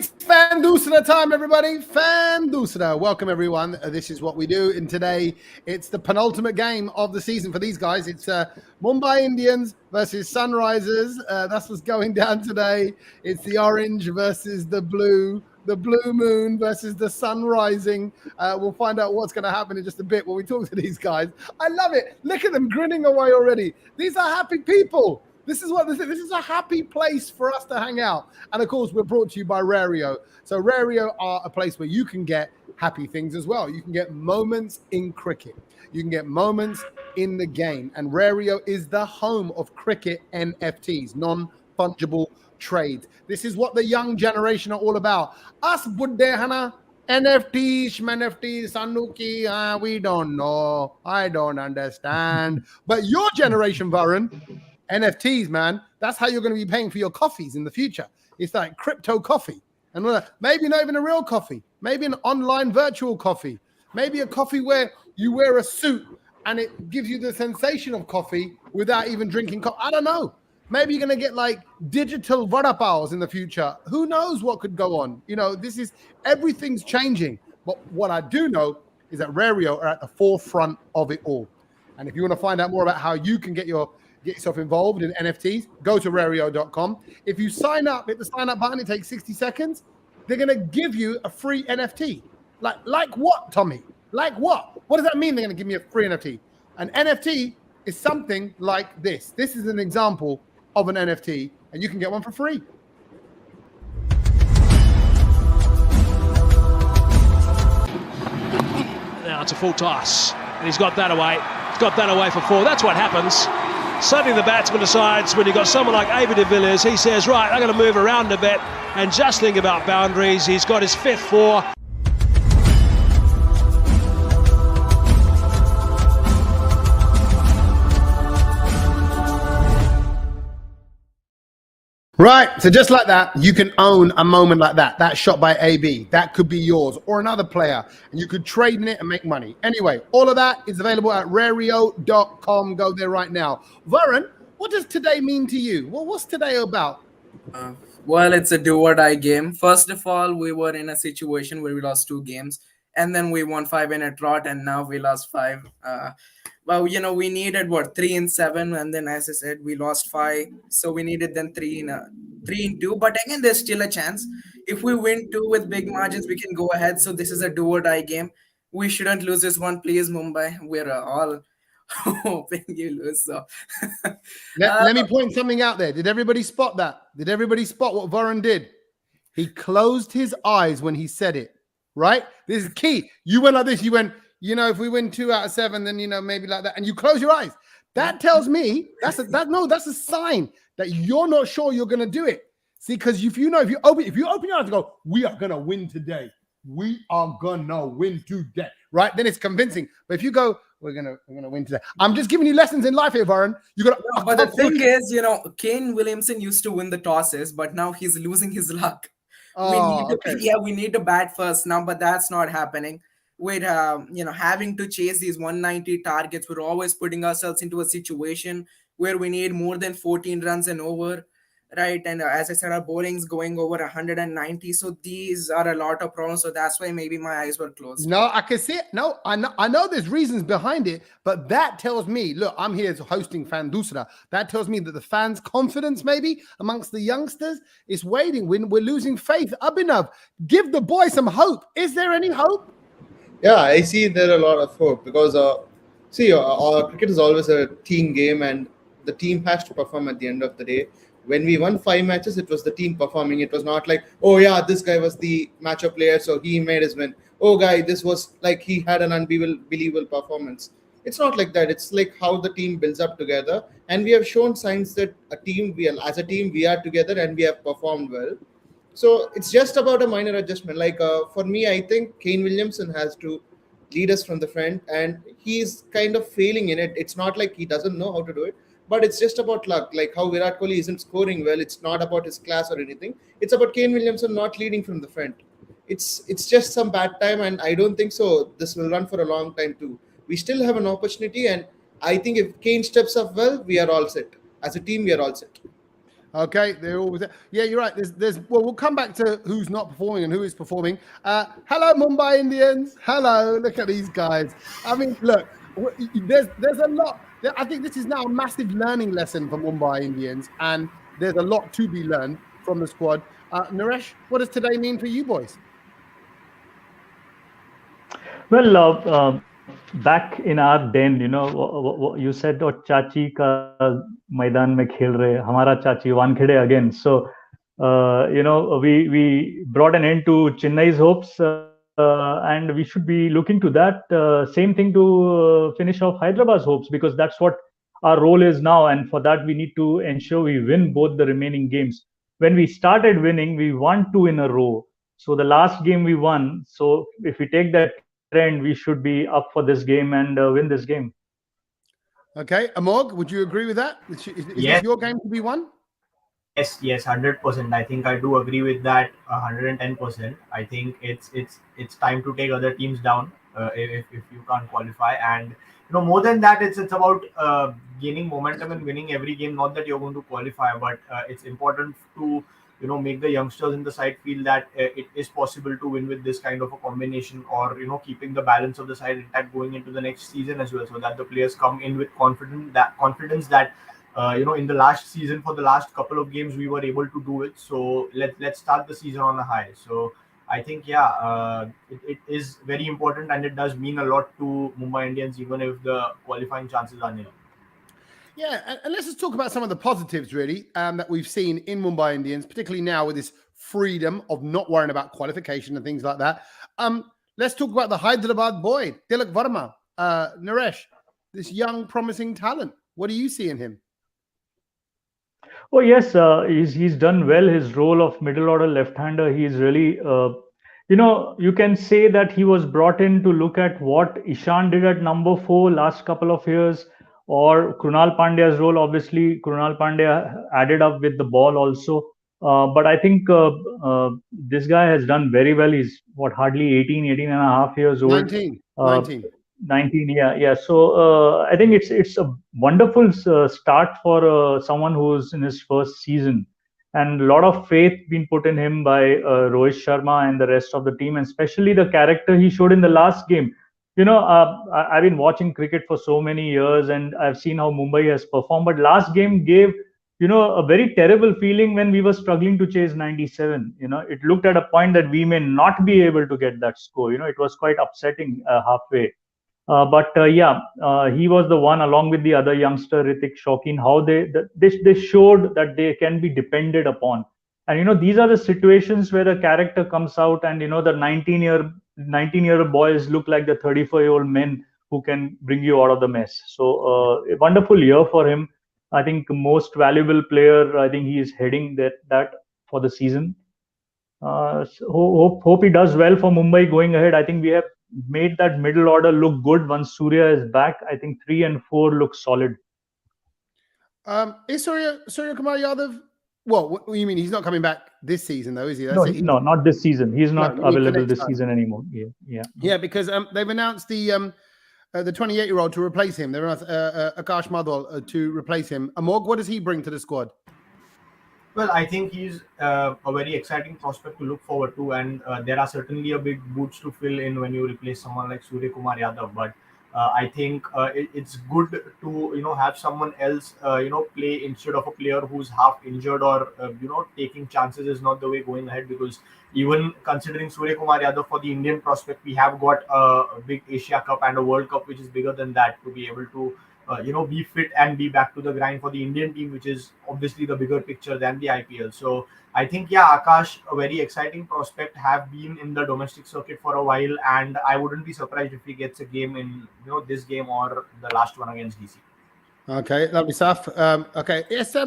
It's Fan Doosra time, everybody. Fan Doosra. Welcome, everyone. This is what we do. And today, it's the penultimate game of the season for these guys. It's Mumbai Indians versus Sunrisers. That's what's going down today. It's the orange versus the blue moon versus the sun rising. We'll find out what's going to happen in just a bit when we talk to these guys. I love it. Look at them grinning away already. These are happy people. This is a happy place for us to hang out. And of course, we're brought to you by Rario. So Rario are a place where you can get happy things as well. You can get moments in cricket. You can get moments in the game. And Rario is the home of cricket NFTs, non-fungible trades. This is what the young generation are all about. Us buddehana, NFT, shmanefti, sanuki, we don't know. I don't understand. But your generation, Varun, NFTs, man, that's how you're going to be paying for your coffees in the future. It's like crypto coffee. And maybe not even a real coffee. Maybe an online virtual coffee. Maybe a coffee where you wear a suit and it gives you the sensation of coffee without even drinking coffee. I don't know. Maybe you're going to get like digital vada paos in the future. Who knows what could go on? You know, everything's changing. But what I do know is that Rario are at the forefront of it all. And if you want to find out more about how you can get yourself involved in NFTs, go to rario.com. If you sign up, hit the sign up button, it takes 60 seconds. They're going to give you a free NFT. Like what, Tommy? Like what? What does that mean they're going to give me a free NFT? An NFT is something like this. This is an example of an NFT, and you can get one for free. Now it's a full toss, and he's got that away. He's got that away for four. That's what happens. Suddenly the batsman decides when you've got someone like Abe de Villiers, he says, right, I'm going to move around a bit and just think about boundaries. He's got his fifth four. Right, so just like that, you can own a moment like that. That shot by AB, that could be yours or another player, and you could trade in it and make money. Anyway, all of that is available at rario.com. Go there right now. Varun, what does today mean to you? Well, what's today about? Well, it's a do-or-die game. First of all, we were in a situation where we lost 2 games, and then we won 5 in a trot, and now we lost 5. Well, we needed 3 in 7, and then as I said, we lost 5. So we needed then 3 in 2. But again, there's still a chance. If we win 2 with big margins, we can go ahead. So this is a do-or-die game. We shouldn't lose this one, please, Mumbai. We're all hoping you lose. So let me point something out there. Did everybody spot that? Did everybody spot what Varun did? He closed his eyes when he said it. Right? This is key. You went like this. You went, if we win 2 out of 7, then, maybe like that. And you close your eyes. That tells me that's a sign that you're not sure you're going to do it. See, because if you open your eyes and go, we are going to win today. We are going to win today. Right? Then it's convincing. But if you go, we're going to win today. I'm just giving you lessons in life here, Varun. But the thing is, Kane Williamson used to win the tosses, but now he's losing his luck. We need to bat first now, but that's not happening. With having to chase these 190 targets, we're always putting ourselves into a situation where we need more than 14 runs and over, right? And as I said, our bowling's going over 190, so these are a lot of problems. So that's why maybe my eyes were closed. No, I can see it. No, I know there's reasons behind it, but that tells me, look, I'm here hosting Fan Doosra. That tells me that the fans' confidence maybe amongst the youngsters is waning. We're losing faith. Abhinav, give the boy some hope. Is there any hope? Yeah, I see there are a lot of hope because cricket is always a team game and the team has to perform at the end of the day. When we won 5 matches, it was the team performing. It was not like, oh yeah, this guy was the matchup player, so he made his win. Oh guy, this was like he had an unbelievable performance. It's not like that. It's like how the team builds up together. And we have shown signs that as a team, we are together and we have performed well. So it's just about a minor adjustment. For me, I think Kane Williamson has to lead us from the front, and he's kind of failing in it. It's not like he doesn't know how to do it, but it's just about luck. Like how Virat Kohli isn't scoring well. It's not about his class or anything. It's about Kane Williamson not leading from the front. It's just some bad time, and I don't think so. This will run for a long time too. We still have an opportunity, and I think if Kane steps up well, we are all set. As a team, we are all set. Okay, they're always there. Yeah, you're right. Well, we'll come back to who's not performing and who is performing. Hello, Mumbai Indians. Hello, look at these guys. I mean, look, there's a lot. I think this is now a massive learning lesson for Mumbai Indians, and there's a lot to be learned from the squad. Naresh, what does today mean for you boys? Well, back in our den, you said, "Oh, Chachi ka maidan mein khel rahe, hamara Chachi Wankhede again." So, we brought an end to Chennai's hopes, and we should be looking to that same thing to finish off Hyderabad's hopes, because that's what our role is now, and for that we need to ensure we win both the remaining games. When we started winning, we won 2 in a row. So the last game we won. So if we take that trend, we should be up for this game and win this game. Okay, Amog, would you agree with that? Is Yes. this your game to be won? Yes, 100%. I think I do agree with that, 110%. I think it's time to take other teams down if you can't qualify, and more than that, it's about gaining momentum and winning every game. Not that you're going to qualify, but it's important to make the youngsters in the side feel that it is possible to win with this kind of a combination, or keeping the balance of the side intact going into the next season as well, so that the players come in with confidence that in the last season, for the last couple of games, we were able to do it. So let's start the season on a high. So I think it is very important, and it does mean a lot to Mumbai Indians, even if the qualifying chances are nil. Yeah, and let's just talk about some of the positives, really, that we've seen in Mumbai Indians, particularly now with this freedom of not worrying about qualification and things like that. Let's talk about the Hyderabad boy, Tilak Verma, Naresh, this young, promising talent. What do you see in him? Oh yes, he's done well. His role of middle order left-hander, he's really, you can say that he was brought in to look at what Ishan did at number 4 last couple of years, or Krunal Pandya's role. Obviously, Krunal Pandya added up with the ball also. But I think this guy has done very well. He's hardly 18 and a half years old. 19, yeah. So I think it's a wonderful start for someone who's in his first season, and a lot of faith been put in him by Rohit Sharma and the rest of the team, and especially the character he showed in the last game. I've been watching cricket for so many years, and I've seen how Mumbai has performed. But last game gave a very terrible feeling when we were struggling to chase 97. It looked at a point that we may not be able to get that score. It was quite upsetting halfway. He was the one, along with the other youngster Ritik Shaukin, how they showed that they can be depended upon. And these are the situations where the character comes out, and the 19-year-old boys look like the 34-year-old men who can bring you out of the mess. So a wonderful year for him. I think most valuable player. I think he is heading that for the season. Hope he does well for Mumbai going ahead. I think we have made that middle order look good. Once Surya is back, I think 3 and 4 look solid. Is Surya Kumar Yadav? Well, what you mean? He's not coming back this season, though, is he? No, not this season. He's not available this season anymore. Yeah, because they've announced the 28-year-old to replace him. They've announced Akash Madhwal to replace him. Amog, what does he bring to the squad? Well, I think he's a very exciting prospect to look forward to, and there are certainly a big boots to fill in when you replace someone like Surya Kumar Yadav. But I think it's good to have someone else play instead of a player who's half injured, or taking chances is not the way going ahead. Because even considering Surya Kumar Yadav, for the Indian prospect, we have got a big Asia Cup and a World Cup which is bigger than that, to be able to be fit and be back to the grind for the Indian team, which is obviously the bigger picture than the IPL. So I think, Akash, a very exciting prospect, have been in the domestic circuit for a while, and I wouldn't be surprised if he gets a game in this game or the last one against DC. Okay, lovely stuff. Okay, yes. How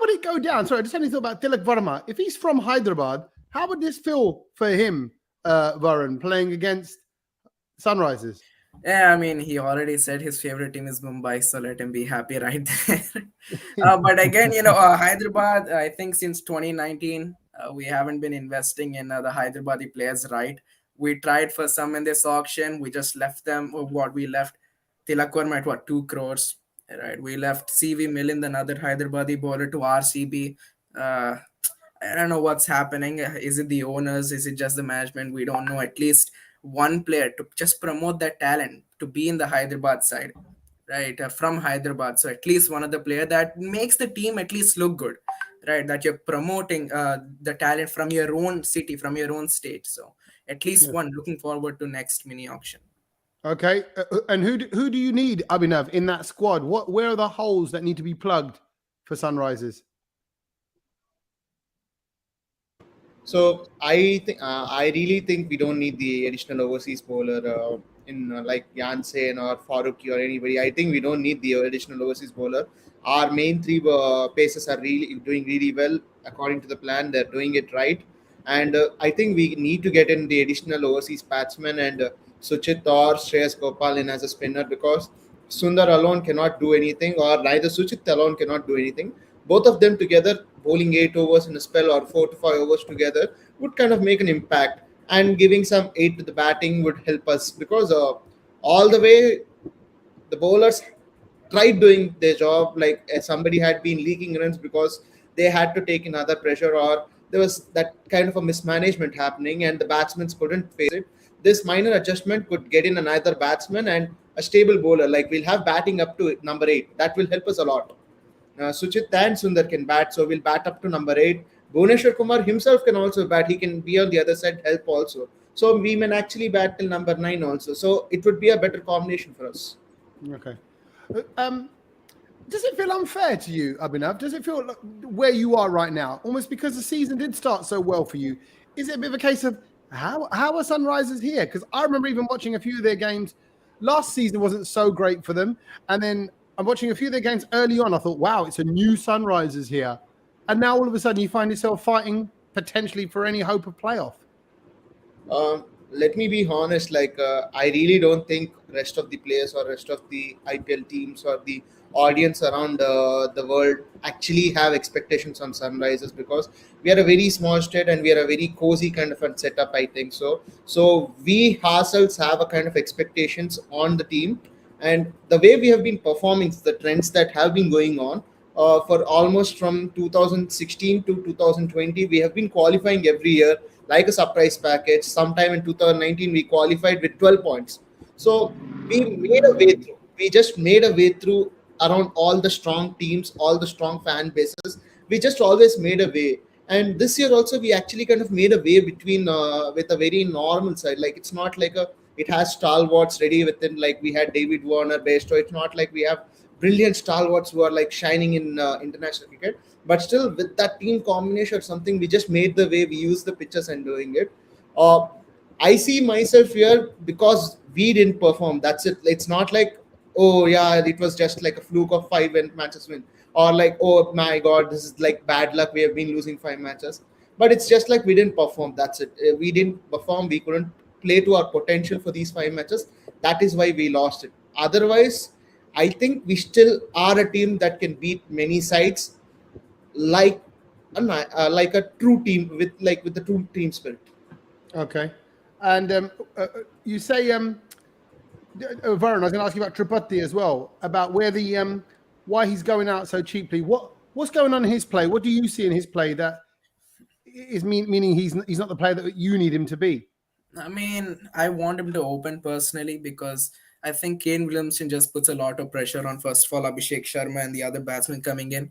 would it go down? Sorry, I just had any thought about Tilak Verma. If he's from Hyderabad, how would this feel for him, Varun, playing against Sunrisers? Yeah, I mean, he already said his favorite team is Mumbai, so let him be happy right there. But again, Hyderabad, I think since 2019, we haven't been investing in the Hyderabadi players, right? We tried for some in this auction. We just left them. We left Tilak Verma at 2 crores. Right, we left CV Milind, another Hyderabadi bowler, to RCB. Uh, I don't know what's happening. Is it the owners? Is it just the management? We don't know. At least one player to just promote that talent to be in the Hyderabad side, right? From Hyderabad. So at least one of the player that makes the team at least look good, right? That you're promoting the talent from your own city, from your own state. So at least one. Looking forward to next mini auction. Okay, and who do you need, Abhinav, in that squad? Where are the holes that need to be plugged for Sunrisers? So I really think we don't need the additional overseas bowler in like Jansen or Faruqi or anybody. I think we don't need the additional overseas bowler. Our main three paces are really doing really well according to the plan. They're doing it right, and I think we need to get in the additional overseas batsman and Suchit or Shreyas Gopal in as a spinner, because Sundar alone cannot do anything, or neither Suchit alone cannot do anything. Both of them together bowling 8 overs in a spell or 4 to 5 overs together would kind of make an impact, and giving some 8 to the batting would help us, because all the way the bowlers tried doing their job, like somebody had been leaking runs because they had to take in other pressure, or there was that kind of a mismanagement happening and the batsmen couldn't face it. This minor adjustment could get in another batsman and a stable bowler, like we'll have batting up to number 8. That will help us a lot. Suchit and Sundar can bat, so we'll bat up to number 8. Bhuvneshwar Kumar himself can also bat. He can be on the other side, help also. So we may actually bat till number 9 also. So it would be a better combination for us. Okay. Does it feel unfair to you, Abhinav? Does it feel like where you are right now, almost because the season did start so well for you? Is it a bit of a case of how are Sunrisers here? Because I remember even watching a few of their games. Last season wasn't so great for them, and then I'm watching a few of their games early on. I thought, wow, it's a new Sunrisers here. And now all of a sudden you find yourself fighting potentially for any hope of playoff. Let me be honest, like I really don't think rest of the players or rest of the IPL teams or the audience around the world actually have expectations on Sunrisers, because we are a very small state and we are a very cozy kind of a setup, I think so we ourselves have a kind of expectations on the team, and the way we have been performing, the trends that have been going on for almost from 2016 to 2020, we have been qualifying every year like a surprise package. Sometime in 2019 we qualified with 12 points. So we made a way through, we just made a way through around all the strong teams, all the strong fan bases. We just always made a way, and this year also we actually kind of made a way between with a very normal side. Like it's not like a, it has stalwarts ready within, like we had David Warner based, so it's not like we have brilliant stalwarts who are like shining in international cricket, but still with that team combination or something, we just made the way, we use the pitches and doing it. uh, I see myself here because we didn't perform, that's it. It's not like, oh yeah, it was just like a fluke of 5 matches win, or like, oh my god, this is like bad luck, we have been losing 5 matches. But it's just like we didn't perform, that's it. We didn't perform, we couldn't play to our potential for these 5 matches. That is why we lost it. Otherwise, I think we still are a team that can beat many sides, like like a true team with the true team spirit. Okay. And you say, Varun, I was going to ask you about Tripathi as well, about where the why he's going out so cheaply. What's going on in his play? What do you see in his play that is meaning he's not the player that you need him to be? I mean, I want him to open personally, because I think Kane Williamson just puts a lot of pressure on, first of all, Abhishek Sharma and the other batsmen coming in.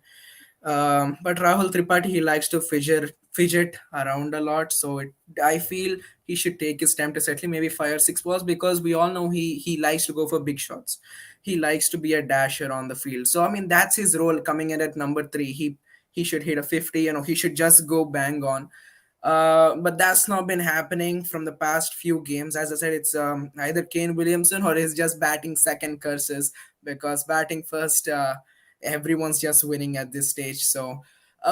But Rahul Tripathi, he likes to fidget around a lot. So I feel he should take his time to settle, maybe 5 or 6 balls, because we all know he likes to go for big shots. He likes to be a dasher on the field. So I mean, that's his role coming in at number 3. He should hit a 50. He should just go bang on. But that's not been happening from the past few games. As I said, it's either Kane Williamson or he's just batting second curses, because batting first, everyone's just winning at this stage. So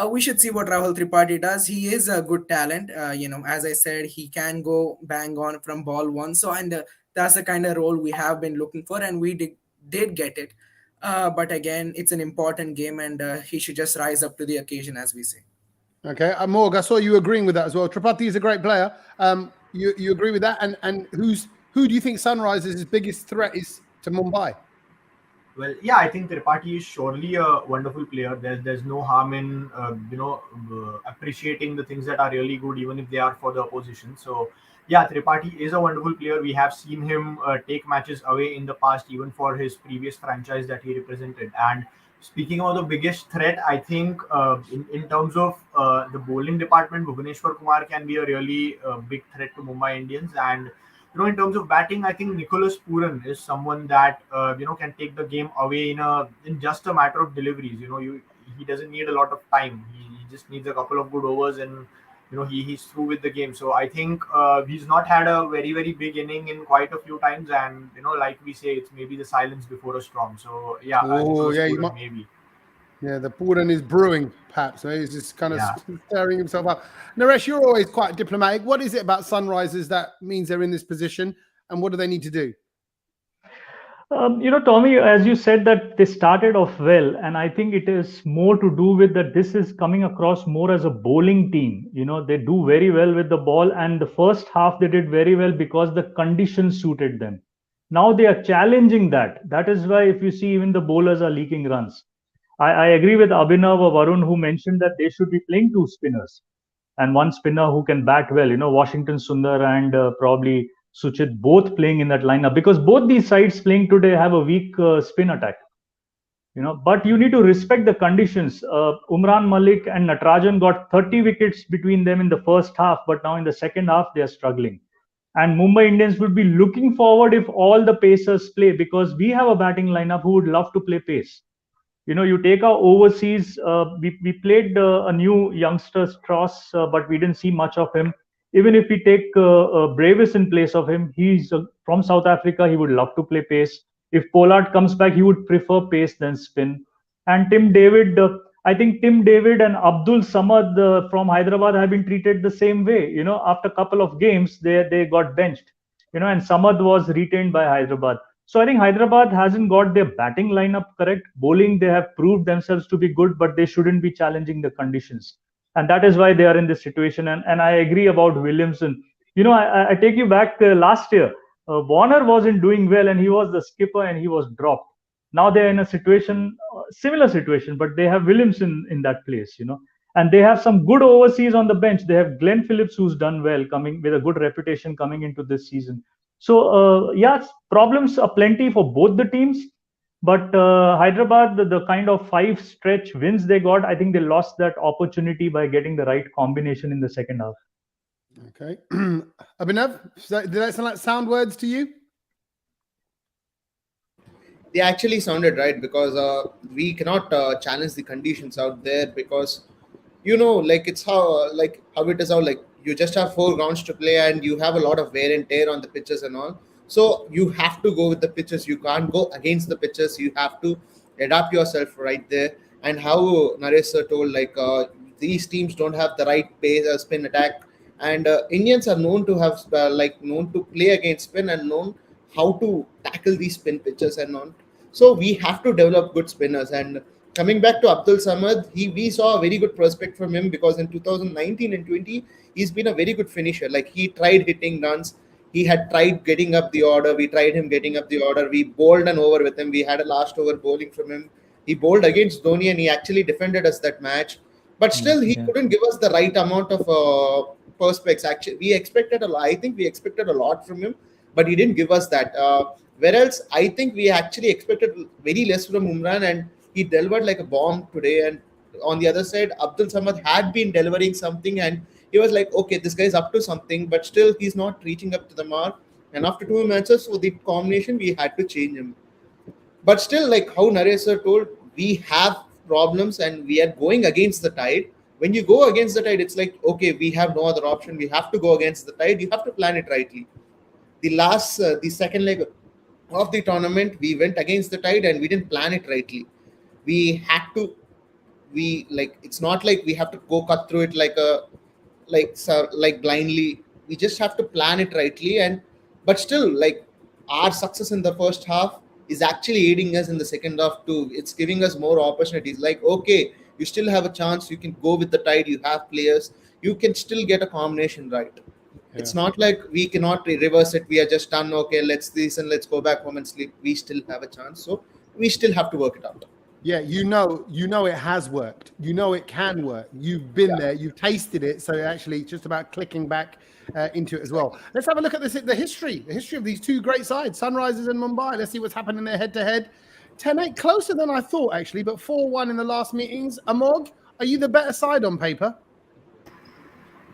we should see what Rahul Tripathi does. He is a good talent. As I said, he can go bang on from ball one. So, and that's the kind of role we have been looking for, and we did get it. But again, it's an important game, and he should just rise up to the occasion, as we say. Okay, Morg, I saw you agreeing with that as well. Tripathi is a great player. You agree with that? And who do you think Sunrisers' biggest threat is to Mumbai? Well, yeah, I think Tripathi is surely a wonderful player. There's no harm in appreciating the things that are really good, even if they are for the opposition. So yeah, Tripathi is a wonderful player. We have seen him take matches away in the past, even for his previous franchise that he represented. And speaking of the biggest threat, I think in terms of the bowling department, Bhuvaneshwar Kumar can be a really big threat to Mumbai Indians. And in terms of batting, I think Nicholas Puran is someone that can take the game away in just a matter of deliveries. He doesn't need a lot of time. He just needs a couple of good overs, and he's through with the game. So I think he's not had a very very big inning in quite a few times, and like we say, it's maybe the silence before a storm. So yeah, Oh, Nicholas yeah, Puran maybe. yeah, the Puran is brewing, perhaps. So he's just kind of Yeah. stirring himself up. Naresh, you're always quite diplomatic. What is it about Sunrisers that means they're in this position, and what do they need to do? Tommy, as you said that they started off well, and I think it is more to do with that this is coming across more as a bowling team. They do very well with the ball, and the first half they did very well because the conditions suited them. Now they are challenging that. That is why if you see even the bowlers are leaking runs. I agree with Abhinav or Varun who mentioned that they should be playing two spinners and one spinner who can bat well. Washington Sundar and probably Suchit both playing in that lineup because both these sides playing today have a weak spin attack. But you need to respect the conditions. Umran Malik and Natarajan got 30 wickets between them in the first half, but now in the second half they are struggling. And Mumbai Indians would be looking forward if all the pacers play because we have a batting lineup who would love to play pace. You take our overseas. We played a new youngster Strauss, but we didn't see much of him. Even if we take Bravis in place of him, he's from South Africa. He would love to play pace. If Pollard comes back, he would prefer pace than spin. And Tim David, I think Tim David and Abdul Samad from Hyderabad have been treated the same way. After a couple of games, they got benched. And Samad was retained by Hyderabad. So I think Hyderabad hasn't got their batting lineup correct. Bowling, they have proved themselves to be good, but they shouldn't be challenging the conditions. And that is why they are in this situation. And I agree about Williamson. I take you back last year. Warner wasn't doing well and he was the skipper and he was dropped. Now they're in a situation, similar situation, but they have Williamson in that place, And they have some good overseas on the bench. They have Glenn Phillips, who's done well, coming with a good reputation coming into this season. So, problems are plenty for both the teams. But Hyderabad, the kind of 5 stretch wins they got, I think they lost that opportunity by getting the right combination in the second half. Okay. Abhinav, did that sound like sound words to you? They actually sounded right because we cannot challenge the conditions out there because it's how it is how you just have 4 rounds to play and you have a lot of wear and tear on the pitches and all, so you have to go with the pitches. You can't go against the pitches. You have to adapt yourself right there. And how Naresh sir told, these teams don't have the right pace spin attack, and Indians are known to have known to play against spin and known how to tackle these spin pitches and on. So we have to develop good spinners. And coming back to Abdul Samad, we saw a very good prospect from him because in 2019 and 20, he's been a very good finisher. He tried hitting runs. He had tried getting up the order. We tried him getting up the order. We bowled an over with him. We had a last over bowling from him. He bowled against Dhoni and he actually defended us that match. But still, he couldn't give us the right amount of prospects. Actually, we expected a lot. I think we expected a lot from him, but he didn't give us that. Whereas I think we actually expected very less from Umran, and he delivered like a bomb today. And on the other side, Abdul Samad had been delivering something, and he was like, okay, this guy's up to something, but still he's not reaching up to the mark. And after 2 matches, with the combination, we had to change him. But still, like how Naresh sir told, we have problems and we are going against the tide. When you go against the tide, it's like, okay, we have no other option. We have to go against the tide. You have to plan it rightly. The second leg of the tournament, we went against the tide and we didn't plan it rightly. It's not like we have to go cut through it like blindly. We just have to plan it rightly. But still, our success in the first half is actually aiding us in the second half too. It's giving us more opportunities. Okay, you still have a chance. You can go with the tide. You have players. You can still get a combination right. Yeah. It's not like we cannot reverse it. We are just done. Okay, let's go back home and sleep. We still have a chance. So we still have to work it out. Yeah, you know it has worked. You know it can work. You've been there, you've tasted it. So actually, it's just about clicking back into it as well. Let's have a look at the history of these two great sides, Sunrisers and Mumbai. Let's see what's happening there head-to-head. 10-8, closer than I thought, actually, but 4-1 in the last meetings. Amog, are you the better side on paper?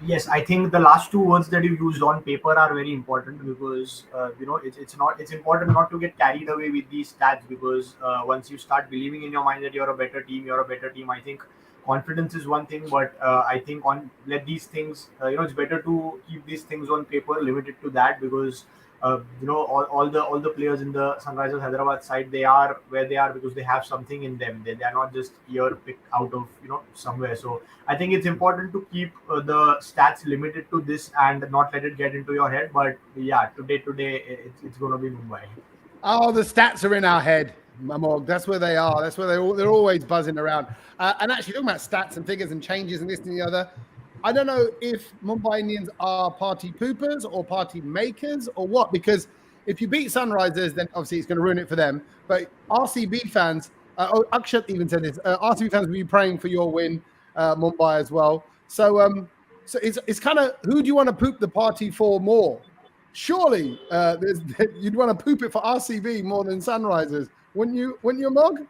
Yes, I think the last two words that you used on paper are very important because it's important not to get carried away with these stats because once you start believing in your mind that you're a better team. I think confidence is one thing, but I think let these things it's better to keep these things on paper, limited to that because all the players in the Sunrisers Hyderabad side, they are where they are because they have something in them. They are not just here picked out of somewhere. So I think it's important to keep the stats limited to this and not let it get into your head. But yeah, today it's going to be Mumbai. Oh, the stats are in our head, Amog. That's where they are. That's where they're always buzzing around. And actually, talking about stats and figures and changes and this and the other, I don't know if Mumbai Indians are party poopers or party makers or what, because if you beat Sunrisers, then obviously it's going to ruin it for them. But RCB fans, Akshat even said this, RCB fans will be praying for your win, Mumbai as well. So it's kind of, who do you want to poop the party for more? Surely you'd want to poop it for RCB more than Sunrisers, wouldn't you, Mog?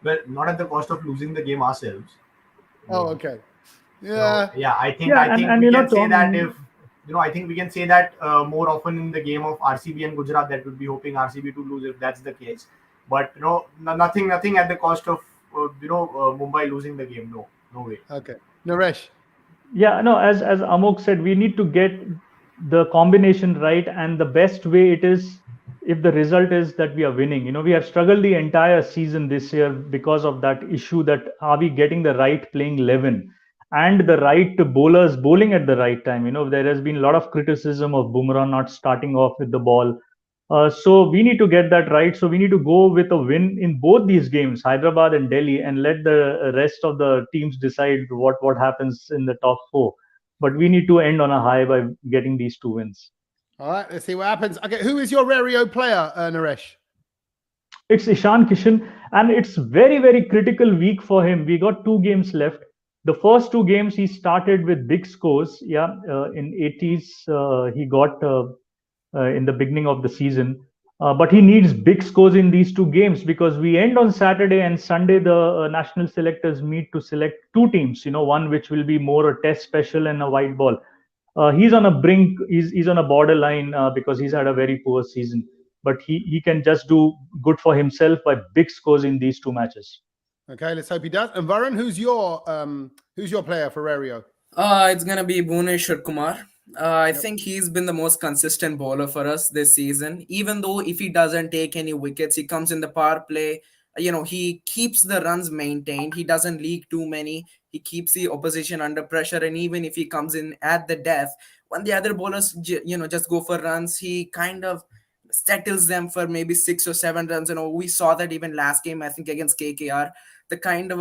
Well, not at the cost of losing the game ourselves. Oh, okay. Yeah. So, yeah, I think we can say that if I think we can say that more often in the game of RCB and Gujarat, that would be hoping RCB to lose if that's the case. But nothing at the cost of Mumbai losing the game. No way. Okay, Naresh. Yeah, no, as Amok said, we need to get the combination right, and the best way it is if the result is that we are winning. We have struggled the entire season this year because of that issue, that are we getting the right playing 11 and the right bowlers bowling at the right time. There has been a lot of criticism of Bumrah not starting off with the ball. So we need to get that right. So we need to go with a win in both these games, Hyderabad and Delhi, and let the rest of the teams decide what happens in the top four. But we need to end on a high by getting these two wins. All right, let's see what happens. Okay, who is your Rario player, Naresh? It's Ishan Kishan, and it's very, very critical week for him. We got 2 games left. The first 2 games he started with big scores. Yeah, in 80s he got in the beginning of the season. But he needs big scores in these 2 games because we end on Saturday and Sunday. The national selectors meet to select 2 teams. One which will be more a test special and a white ball. He's on a brink. He's on a borderline because he's had a very poor season. But he can just do good for himself by big scores in these 2 matches. Okay, let's hope he does. And Varun, who's your player for Rario? It's gonna be Bhuvneshwar Kumar. I think he's been the most consistent bowler for us this season. Even though if he doesn't take any wickets, he comes in the power play. He keeps the runs maintained. He doesn't leak too many. He keeps the opposition under pressure. And even if he comes in at the death, when the other bowlers, just go for runs, he kind of settles them for maybe 6 or 7 runs. We saw that even last game, I think against KKR, the kind of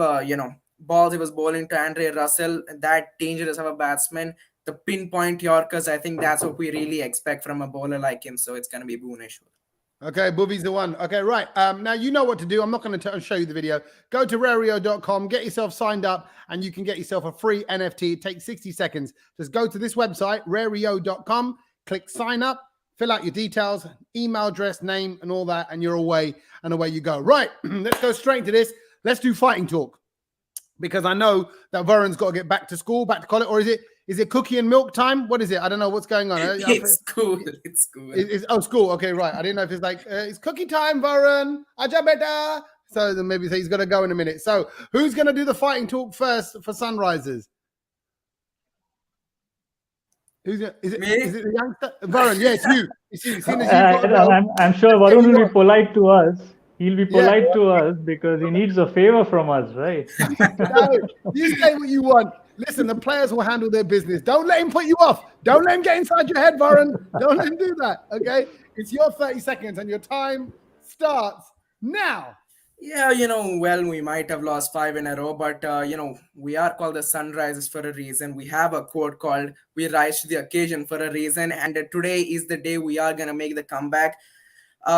balls he was bowling to Andre Russell, that dangerous of a batsman, the pinpoint Yorkers, I think that's what we really expect from a bowler like him. So it's going to be Bhuvneshwar. Okay, Booby's the one. Okay, right. Now you know what to do. I'm not going to show you the video. Go to rario.com, get yourself signed up, and you can get yourself a free NFT. It takes 60 seconds. Just go to this website, rario.com, click sign up, fill out your details, email address, name, and all that, and you're away, and away you go. Right, let's go straight into this. Let's do fighting talk. Because I know that Varun's got to get back to school, back to college, or is it cookie and milk time? What is it? I don't know what's going on. It's school. It's school. School. Okay, right. I didn't know if it's like, it's cookie time, Varun. Aja beta. So then maybe he's going to go in a minute. So who's going to do the fighting talk first for Sunrisers? Is it the youngster? Varun, yes, you. I'm sure Varun will be polite to us. He'll be polite to us because he needs a favor from us, right? No, you say what you want. Listen, the players will handle their business. Don't let him put you off. Don't let him get inside your head, Varun. Don't let him do that, okay? It's your 30 seconds and your time starts now. Yeah, we might have lost 5 in a row, but, we are called the Sunrisers for a reason. We have a quote called, we rise to the occasion for a reason. And today is the day we are going to make the comeback.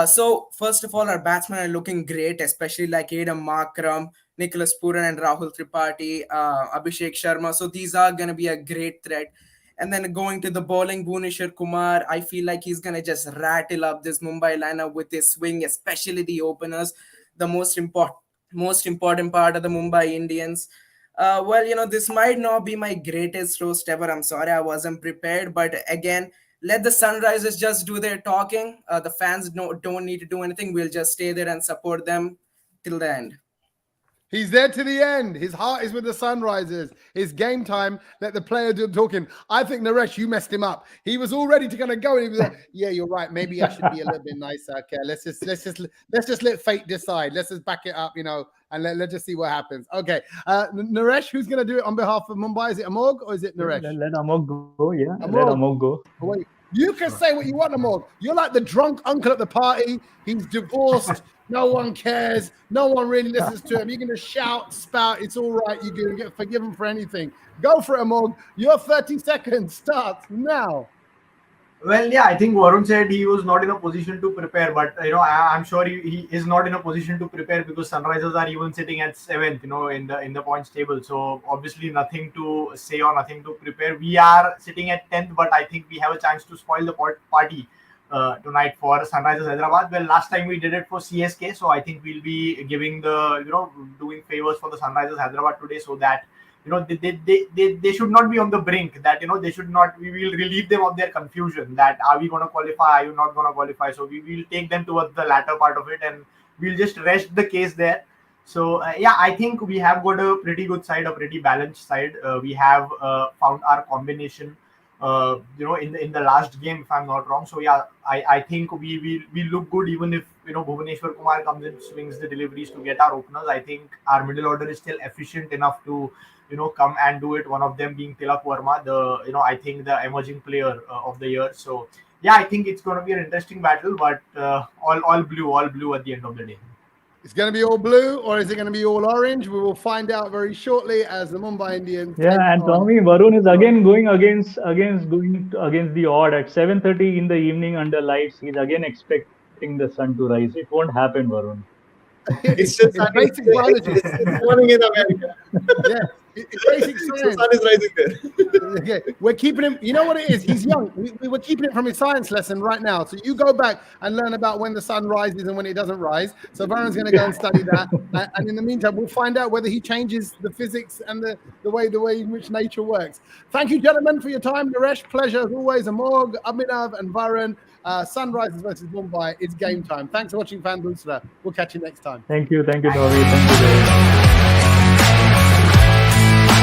So first of all, our batsmen are looking great, especially like Adam Markram, Nicholas Puran, and Rahul Tripathi, Abhishek Sharma. So these are going to be a great threat. And then going to the bowling, Bhuvneshwar Kumar, I feel like he's going to just rattle up this Mumbai lineup with his swing, especially the openers, the most important part of the Mumbai Indians. Well, this might not be my greatest roast ever. I'm sorry I wasn't prepared. But again, let the Sunrisers just do their talking. The fans don't need to do anything. We'll just stay there and support them till the end. He's there to the end. His heart is with the Sunrisers. It's game time. Let the player do the talking. I think, Naresh, you messed him up. He was all ready to kind of go, and he was like, "Yeah, you're right. Maybe I should be a little bit nicer. Okay, let's just let fate decide. Let's just back it up, and let's just see what happens." Okay, Naresh, who's going to do it on behalf of Mumbai? Is it Amog or is it Naresh? Let Amog go. Yeah, Amog. let Amog go. Oh, wait. You can say what you want, Amog. You're like the drunk uncle at the party. He's divorced. No one cares. No one really listens to him. You're going to shout, spout. It's all right. You're going to get forgiven for anything. Go for it, Amog. Your 30 seconds starts now. Well, yeah, I think Varun said he was not in a position to prepare, but I'm sure he is not in a position to prepare because Sunrisers are even sitting at 7th, in the points table. So obviously nothing to say or nothing to prepare. We are sitting at 10th, but I think we have a chance to spoil the party tonight for Sunrisers Hyderabad. Well, last time we did it for CSK, so I think we'll be giving doing favors for the Sunrisers Hyderabad today, so that they should not be on the brink, that they should not, we will relieve them of their confusion, that are we going to qualify, are you not going to qualify. So we will take them towards the latter part of it, and we'll just rest the case there. So yeah, I think we have got a pretty good side, a pretty balanced side. We have found our combination in the last game, if I'm not wrong. So yeah, I think we look good, even if Bhuvneshwar Kumar comes in, swings the deliveries to get our openers. I think our middle order is still efficient enough to come and do it. One of them being Tilak Verma, I think the emerging player of the year. So yeah, I think it's going to be an interesting battle, but all blue at the end of the day. It's going to be all blue, or is it going to be all orange? We will find out very shortly as the Mumbai Indians. Yeah, and Tommy, Varun is again going against the odd at 7:30 in the evening under lights. He's again expecting the sun to rise. It won't happen, Varun. It's just basic biology. It's morning in America. Yeah, it's basic science. The sun is rising there. Okay, we're keeping him. You know what it is? He's young. We're keeping it from his science lesson right now. So you go back and learn about when the sun rises and when it doesn't rise. So Varun's going to go and study that. And in the meantime, we'll find out whether he changes the physics and the way in which nature works. Thank you, gentlemen, for your time. Naresh, pleasure as always. Amog, Abhinav, and Varun. Sunrisers versus Mumbai. It's game time. Thanks for watching Fan Doosra. We'll catch you next time. Thank you, Tommy. Thank you very much.